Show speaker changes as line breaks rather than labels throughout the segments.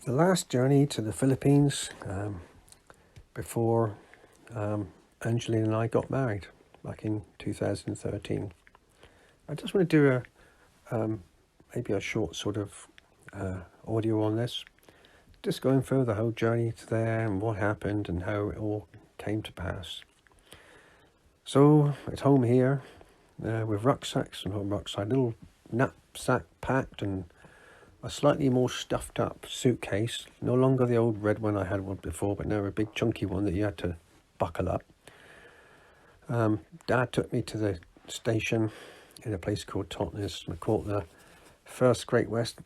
The last journey to the Philippines before Angeline and I got married back in 2013. I just want to do maybe a short sort of audio on this, just going through the whole journey to there and what happened and how it all came to pass. So at home here, with rucksacks and home rucksack, little knapsack packed and a slightly more stuffed up suitcase, no longer the old red one I had one before, but now a big chunky one that you had to buckle up. Dad took me to the station in a place called Totnes. I caught the First Great West,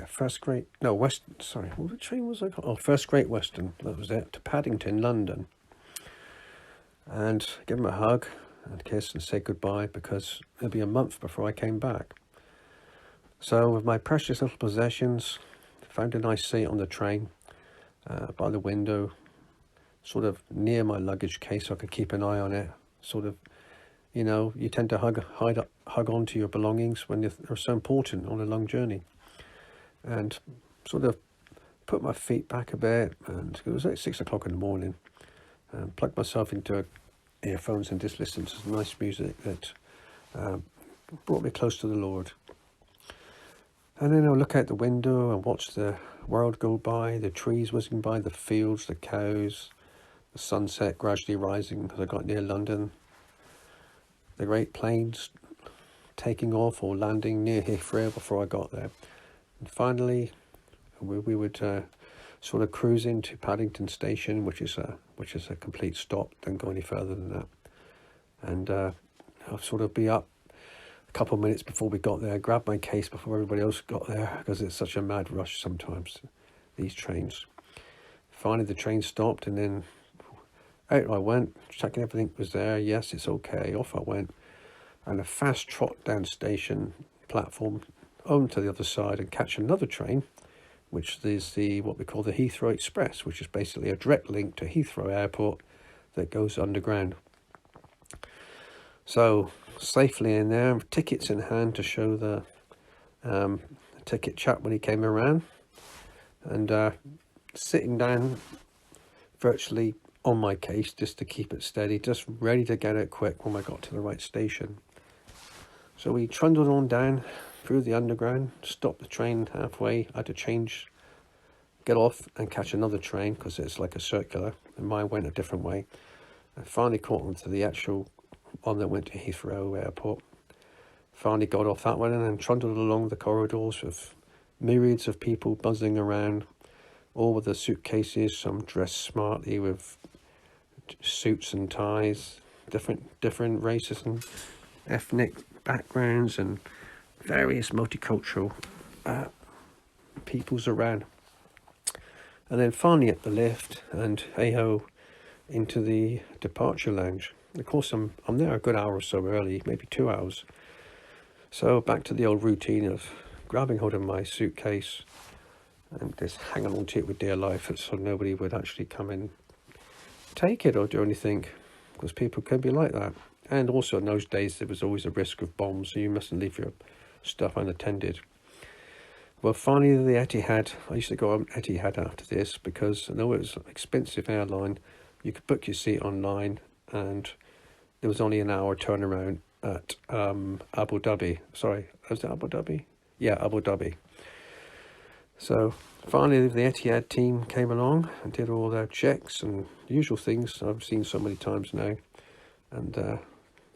First Great, no, West, sorry, what train was I called? Oh, First Great Western, that was it, to Paddington, London. And give him a hug and kiss and say goodbye because it'll be a month before I came back. So with my precious little possessions, found a nice seat on the train by the window, sort of near my luggage case so I could keep an eye on it. Sort of, you tend to hug on to your belongings when they're so important on a long journey. And sort of put my feet back a bit, and it was like 6 o'clock in the morning, and plugged myself into earphones and just listened to some nice music that brought me close to the Lord. And then I'll look out the window and watch the world go by, the trees whizzing by, the fields, the cows, the sunset gradually rising because I got near London, the great planes taking off or landing near Heathrow before I got there. And finally, we would sort of cruise into Paddington Station, which is a complete stop, don't go any further than that. And I'll sort of be up a couple of minutes before we got there, grabbed my case before everybody else got there because it's such a mad rush sometimes, these trains. Finally the train stopped and then out I went, checking everything was there. Yes, it's okay. Off I went and a fast trot down station platform on to the other side and catch another train, which is what we call the Heathrow Express, which is basically a direct link to Heathrow Airport that goes underground. So safely in there, tickets in hand to show the ticket chap when he came around, and sitting down virtually on my case just to keep it steady, just ready to get it quick when I got to the right station. So we trundled on down through the underground, stopped the train halfway, had to get off and catch another train because it's like a circular, and mine went a different way. I finally caught onto the actual one that went to Heathrow Airport. Finally got off that one and then trundled along the corridors with myriads of people buzzing around, all with their suitcases, some dressed smartly with suits and ties, different races and ethnic backgrounds and various multicultural peoples around. And then finally at the lift and hey-ho into the departure lounge. Of course, I'm there a good hour or so early, maybe 2 hours. So back to the old routine of grabbing hold of my suitcase and just hanging on to it with dear life so nobody would actually come and take it or do anything, because people can be like that. And also in those days, there was always a risk of bombs, so you mustn't leave your stuff unattended. Well, finally, the Etihad, I used to go on Etihad after this because though it was an expensive airline, you could book your seat online and there was only an hour turnaround at Abu Dhabi. Sorry, was it Abu Dhabi? Yeah, Abu Dhabi. So finally the Etihad team came along and did all their checks and the usual things I've seen so many times now. And the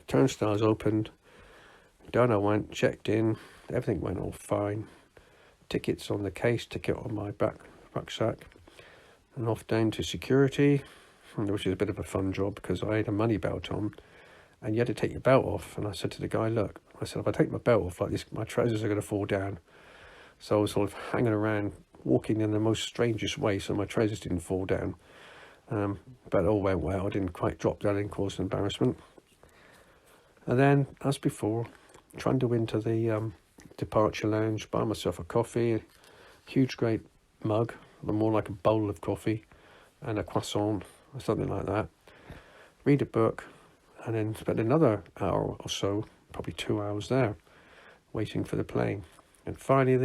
turnstiles opened, down I went, checked in, everything went all fine. Tickets on the case, ticket on my back rucksack, and off down to security, which is a bit of a fun job because I had a money belt on and you had to take your belt off. And I said to the guy, look, I said, if I take my belt off like this, my trousers are going to fall down. So I was sort of hanging around, walking in the most strangest way so my trousers didn't fall down. But it all went well. I didn't quite drop down and cause embarrassment. And then, as before, trundled into the departure lounge, buy myself a coffee, a huge great mug, more like a bowl of coffee, and a croissant or something like that. Read a book, and then spend another hour or so, probably 2 hours there, waiting for the plane. And finally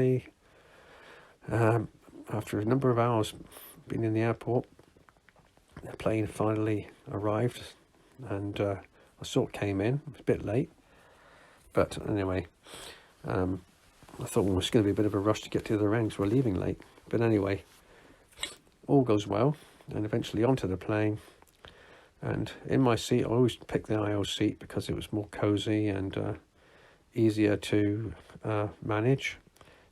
the after a number of hours being in the airport, the plane finally arrived, and I sort of came in. It was a bit late, but anyway, I thought it was going to be a bit of a rush to get to the other end because we're leaving late. But anyway, all goes well, and eventually onto the plane. And in my seat, I always picked the aisle seat because it was more cozy and easier to manage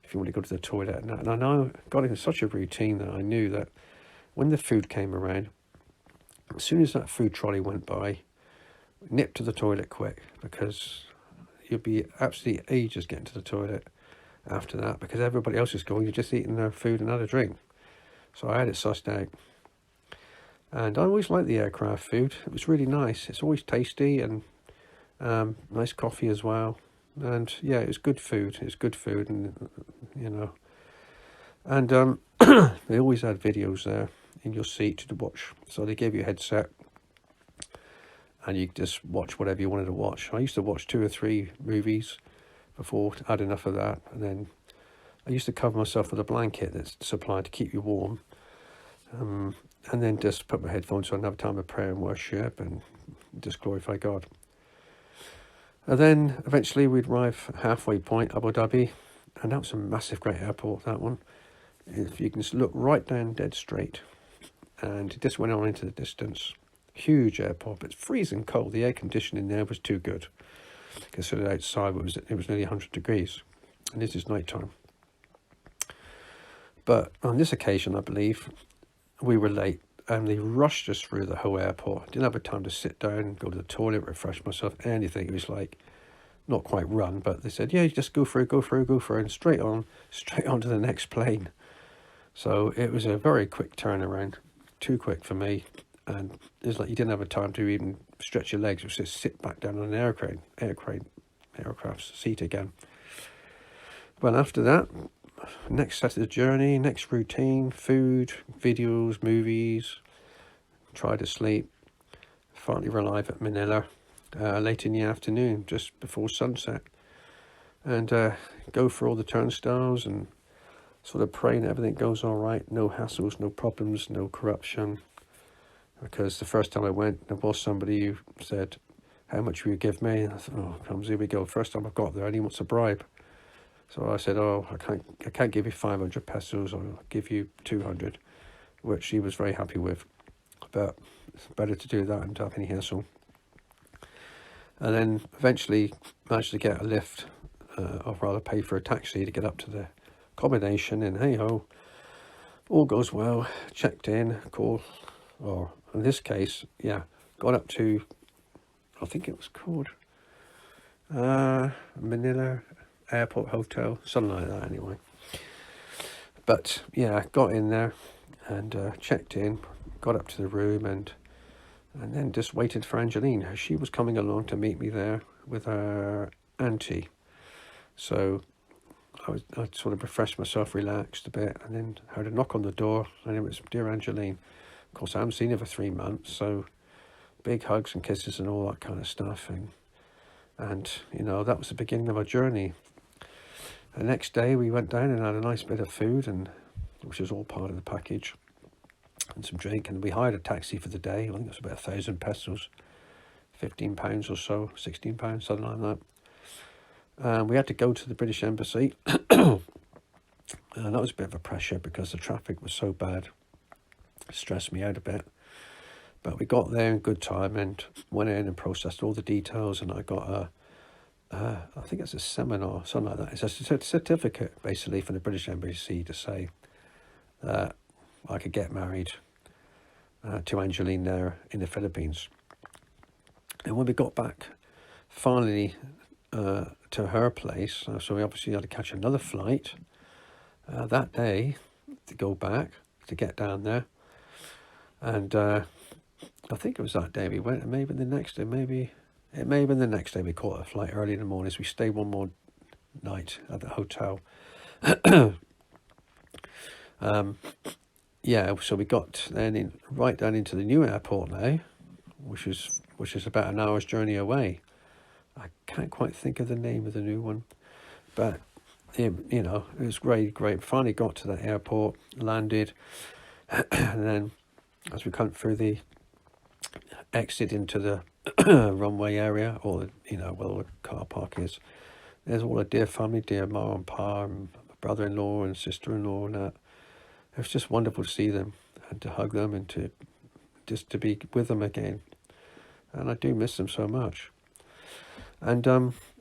if you want to go to the toilet. And I now got in such a routine that I knew that when the food came around, as soon as that food trolley went by, nip to the toilet quick, because you'll be absolutely ages getting to the toilet after that, because everybody else is going, you're just eating their food and had a drink. So I had it sussed out. And I always liked the aircraft food. It was really nice. It's always tasty, and nice coffee as well. And yeah, it was good food. It's good food, and you know. And they always had videos there in your seat to watch. So they gave you a headset, and you just watch whatever you wanted to watch. I used to watch 2 or 3 movies before I had enough of that, and then I used to cover myself with a blanket that's supplied to keep you warm. And then just put my headphones on, have a time of prayer and worship, and just glorify God. And then eventually we'd arrive at halfway point, Abu Dhabi, and that was a massive, great airport, that one. If you can just look right down dead straight, and it just went on into the distance. Huge airport, but it's freezing cold. The air conditioning there was too good. Considered outside it was nearly 100 degrees, and this is night time. But on this occasion, I believe, we were late, and they rushed us through the whole airport. I didn't have a time to sit down, go to the toilet, refresh myself, anything. It was like, not quite run, but they said, yeah, you just go through, and straight on to the next plane. So it was a very quick turnaround, too quick for me. And it's like you didn't have a time to even stretch your legs, or just sit back down on an aircraft's seat again. Well, after that, next set of the journey, next routine, food, videos, movies, try to sleep. Finally arrive at Manila late in the afternoon, just before sunset, and go for all the turnstiles and sort of praying everything goes all right, no hassles, no problems, no corruption. Because the first time I went, there was somebody who said, how much will you give me? And I thought, oh, crumbs, here we go. First time I got there, and he wants a bribe. So I said, oh, I can't give you 500 pesos, I'll give you 200, which he was very happy with. But it's better to do that than to have any hassle. And then eventually managed to get a lift, or rather pay for a taxi to get up to the accommodation, and hey-ho, all goes well, checked in, or in this case, yeah, got up to, I think it was called Manila Airport Hotel, something like that anyway. But yeah, got in there and checked in, got up to the room, and then just waited for Angeline. She was coming along to meet me there with her auntie. So I sort of refreshed myself, relaxed a bit, and then heard a knock on the door, and it was dear Angeline. Of course, I haven't seen her for 3 months, so big hugs and kisses and all that kind of stuff. And you know, that was the beginning of our journey. The next day we went down and had a nice bit of food, and which was all part of the package, and some drink, and we hired a taxi for the day. I think it was about 1,000 pesos, £15 or so, £16, something like that. We had to go to the British Embassy, and that was a bit of a pressure because the traffic was so bad. It stressed me out a bit. But we got there in good time and went in and processed all the details, and I got I think it's a seminar, something like that. It's a certificate, basically, from the British Embassy to say that I could get married to Angeline there in the Philippines. And when we got back, finally, to her place, so we obviously had to catch another flight that day to go back, to get down there. And I think it was that day we went, and maybe the next day, it may have been the next day we caught a flight early in the morning, so we stayed one more night at the hotel. Yeah, so we got then right down into the new airport now, which is about an hour's journey away. I can't quite think of the name of the new one, but you know, it was great. Finally got to the airport, landed, and then as we come through the exit into the runway area, or you know, where the car park is, there's all the dear family, dear ma and pa, and brother-in-law and sister-in-law, and that. It was just wonderful to see them and to hug them and to just to be with them again. And I do miss them so much. And of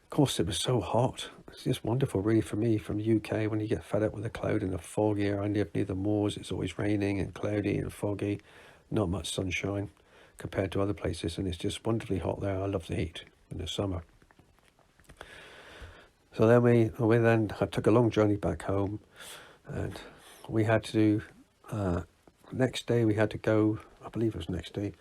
course, it was so hot. It's just wonderful, really, for me from the UK. When you get fed up with the cloud and the fog here, I live near the moors. It's always raining and cloudy and foggy, not much sunshine compared to other places, and it's just wonderfully hot there. I love the heat in the summer. So then I took a long journey back home, and we had to next day we had to go, I believe it was next day,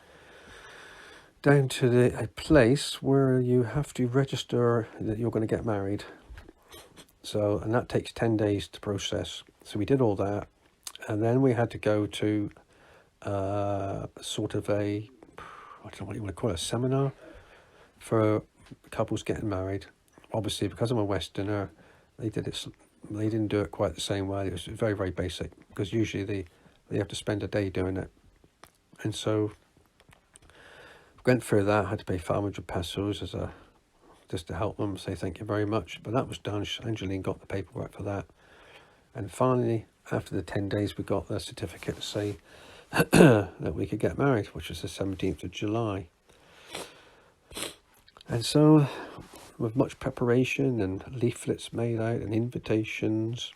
down to a place where you have to register that you're going to get married. So, and that takes 10 days to process. So we did all that, and then we had to go to sort of a, I don't know what you want to call it, a seminar for couples getting married. Obviously, because I'm a Westerner, they didn't do it quite the same way. It was very, very basic, because usually they have to spend a day doing it. And so went through that. I had to pay 500 pesos just to help them, say thank you very much. But that was done. Angeline got the paperwork for that. And finally, after the 10 days, we got the certificate to say that we could get married, which was the 17th of July. And so, with much preparation and leaflets made out and invitations,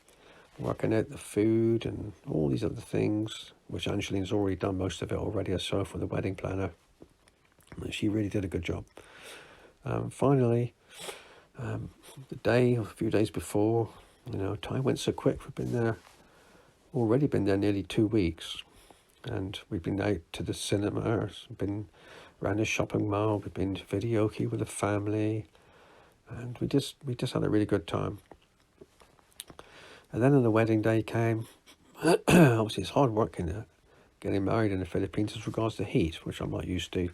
working out the food and all these other things, which Angeline's already done most of it already herself with the wedding planner. She really did a good job. Finally, a few days before, you know, time went so quick. We've already been there nearly 2 weeks, and we've been out to the cinemas, been around the shopping mall, we've been to videoke with the family, and we just had a really good time. And then on the wedding day came, obviously it's hard work getting married in the Philippines as regards to heat, which I'm not used to.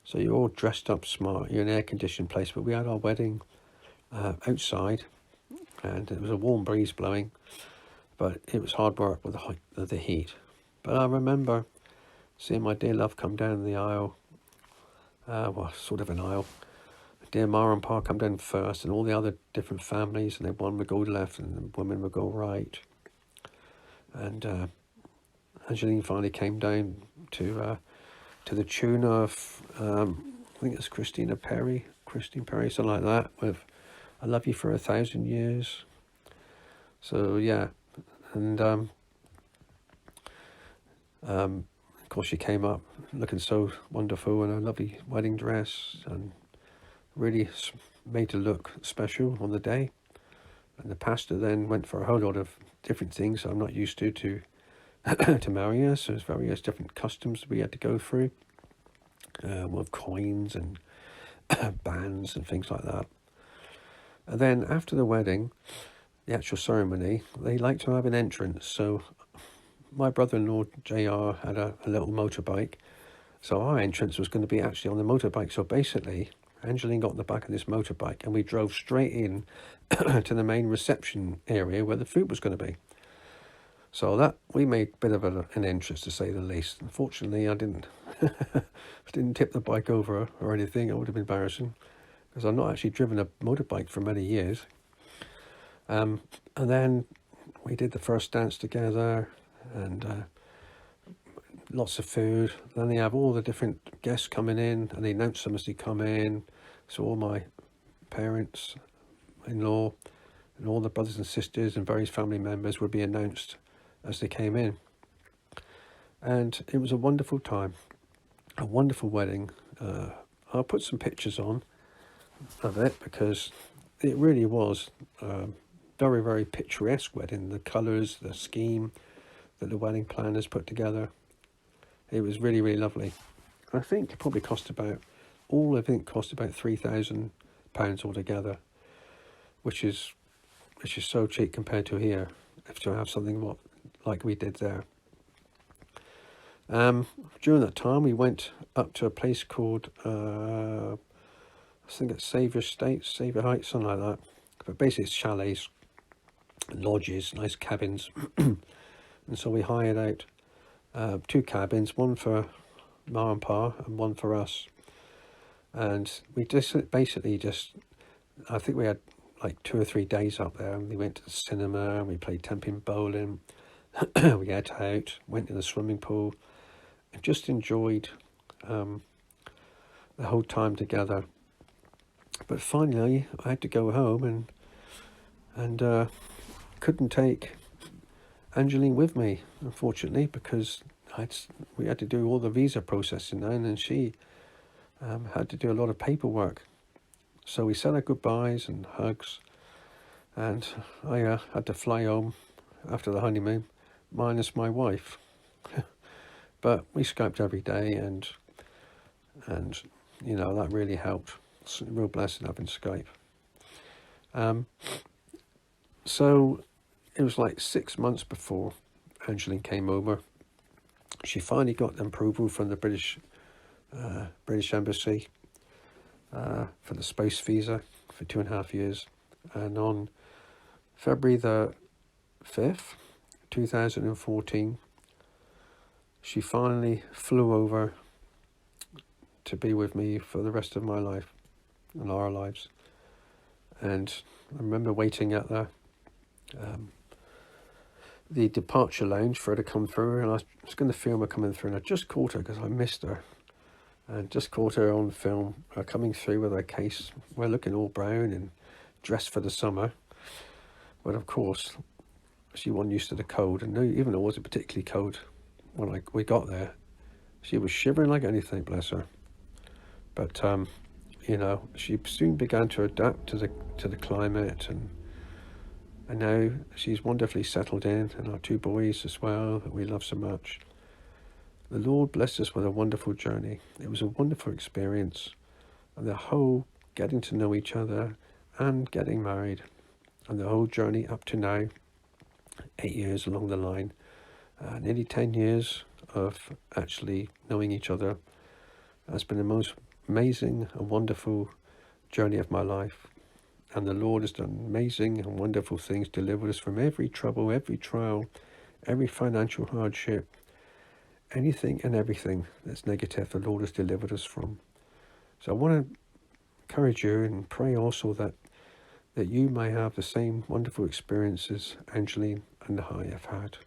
So you're all dressed up smart, you're in an air-conditioned place, but we had our wedding outside, and it was a warm breeze blowing, but it was hard work with the heat. But I remember seeing my dear love come down the aisle, sort of an aisle. Dear Ma and Pa come down first, and all the other different families, and then one would go left and the women would go right. And Angeline finally came down to the tune of, I think it's Christine Perry, something like that, with I Love You for 1,000 Years. So, yeah. And, of course, she came up looking so wonderful in a lovely wedding dress, and really made to look special on the day. And the pastor then went for a whole lot of different things I'm not used to marry us. So there's various different customs we had to go through, with coins and bands and things like that. And then after the wedding, the actual ceremony, they like to have an entrance. So my brother-in-law JR had a little motorbike, so our entrance was going to be actually on the motorbike. So basically, Angeline got on the back of this motorbike, and we drove straight in to the main reception area where the food was going to be. So that we made a bit of an entrance, to say the least. Unfortunately, I didn't tip the bike over or anything. It would have been embarrassing, because I've not actually driven a motorbike for many years. And then we did the first dance together, and lots of food. Then they have all the different guests coming in, and they announce them as they come in. So all my parents-in-law and all the brothers and sisters and various family members would be announced as they came in. And it was a wonderful time, a wonderful wedding. I'll put some pictures on of it, because it really was a very, very picturesque wedding. The colours, the scheme that the wedding planners put together, it was really, really lovely. I think it probably cost about £3,000 altogether, which is so cheap compared to here, if to have something like we did there. During that time, we went up to a place called, I think it's Saviour Heights, something like that. but basically it's chalets, lodges, nice cabins. And so we hired out 2 cabins, one for Ma and Pa and one for us. And we basically I think we had like 2 or 3 days up there, and we went to the cinema, and we played 10-pin bowling. We ate out, went to the swimming pool, and just enjoyed the whole time together. But finally, I had to go home and couldn't take Angeline with me, unfortunately, because we had to do all the visa processing then, and she had to do a lot of paperwork. So we said our goodbyes and hugs, and I had to fly home after the honeymoon, minus my wife. But we Skyped every day, and you know, that really helped. It's a real blessing having Skype. So it was like 6 months before Angeline came over. She finally got approval from the British Embassy for the space visa for 2.5 years. And on February the 5th, 2014, she finally flew over to be with me for the rest of my life and our lives. And I remember waiting at the departure lounge for her to come through, and I was going to film her coming through, and I just caught her because I missed her, and just caught her on film, coming through with her case. We're looking all brown and dressed for the summer, but of course she wasn't used to the cold, and even though it wasn't particularly cold when we got there, she was shivering like anything, bless her. But you know, she soon began to adapt to the climate, and now she's wonderfully settled in, and our 2 boys as well that we love so much. The Lord blessed us with a wonderful journey. It was a wonderful experience, and the whole getting to know each other and getting married, and the whole journey up to now, 8 years along the line, nearly 10 years of actually knowing each other, has been the most amazing and wonderful journey of my life. And the Lord has done amazing and wonderful things, delivered us from every trouble, every trial, every financial hardship, anything and everything that's negative, the Lord has delivered us from. So I want to encourage you and pray also that you may have the same wonderful experiences Angeline and I have had.